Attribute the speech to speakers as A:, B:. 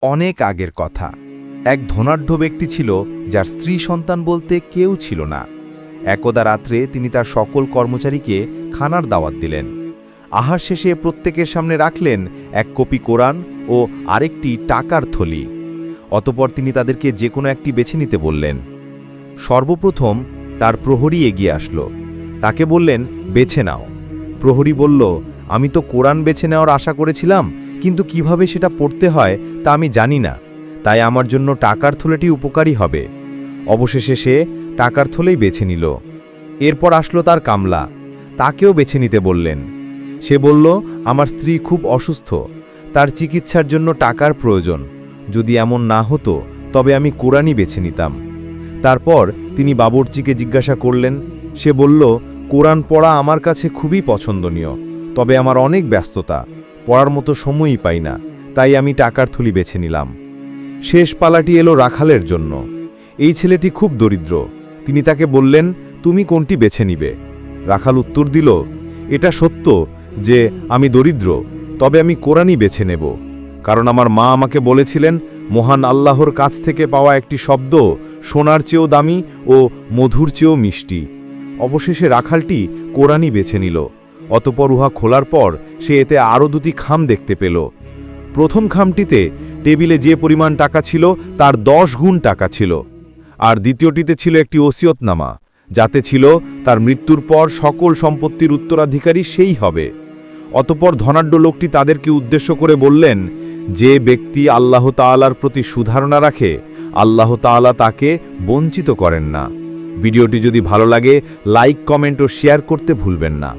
A: অনেক আগের কথা। এক ধনাঢ্য ব্যক্তি ছিল যার স্ত্রী সন্তান বলতে কেউ ছিল না। একদা রাত্রে তিনি তার সকল কর্মচারীকে খানার দাওয়াত দিলেন। আহার শেষে প্রত্যেকের সামনে রাখলেন এক কপি কোরআন ও আরেকটি টাকার থলি। অতঃপর তিনি তাদেরকে যে কোনো একটি বেছে নিতে বললেন। সর্বপ্রথম তার প্রহরী এগিয়ে আসলো। তাকে বললেন, বেছে নাও। প্রহরী বলল, আমি তো কোরআন বেছে নেওয়ার আশা করেছিলাম, কিন্তু কিভাবে সেটা পড়তে হয় তা আমি জানি না, তাই আমার জন্য টাকার থলেটি উপকারী হবে। অবশেষে সে টাকার থলেই বেছে নিল। এরপর আসলো তার কামলা। তাকেও বেছে নিতে বললেন। সে বলল, আমার স্ত্রী খুব অসুস্থ, তার চিকিৎসার জন্য টাকার প্রয়োজন। যদি এমন না হতো তবে আমি কোরআনই বেছে নিতাম। তারপর তিনি বাবুর্চিকে জিজ্ঞাসা করলেন। সে বলল, কোরআন পড়া আমার কাছে খুবই পছন্দনীয়, তবে আমার অনেক ব্যস্ততা, পড়ার মতো সময়ই পাই না, তাই আমি টাকার থলি বেছে নিলাম। শেষ পালাটি এলো রাখালের জন্য। এই ছেলেটি খুব দরিদ্র। তিনি তাকে বললেন, তুমি কোনটি বেছে নিবে? রাখাল উত্তর দিল, এটা সত্য যে আমি দরিদ্র, তবে আমি কোরআনই বেছে নেব, কারণ আমার মা আমাকে বলেছিলেন, মহান আল্লাহর কাছ থেকে পাওয়া একটি শব্দ সোনার চেয়েও দামি ও মধুর চেয়েও মিষ্টি। অবশেষে রাখালটি কোরআনই বেছে নিল। অতঃপর উহা খোলার পর সে এতে আরও দুটি খাম দেখতে পেল। প্রথম খামটিতে টেবিলে যে পরিমাণ টাকা ছিল তার 10 গুণ টাকা ছিল, আর দ্বিতীয়টিতে ছিল একটি ওসিয়তনামা, যাতে ছিল তার মৃত্যুর পর সকল সম্পত্তির উত্তরাধিকারী সেই হবে। অতঃপর ধনাঢ্য লোকটি তাদেরকে উদ্দেশ্য করে বললেন, যে ব্যক্তি আল্লাহ তাআলার প্রতি সুধারণা রাখে, আল্লাহ তাআলা তাকে বঞ্চিত করেন না। ভিডিওটি যদি ভালো লাগে, লাইক, কমেন্ট ও শেয়ার করতে ভুলবেন না।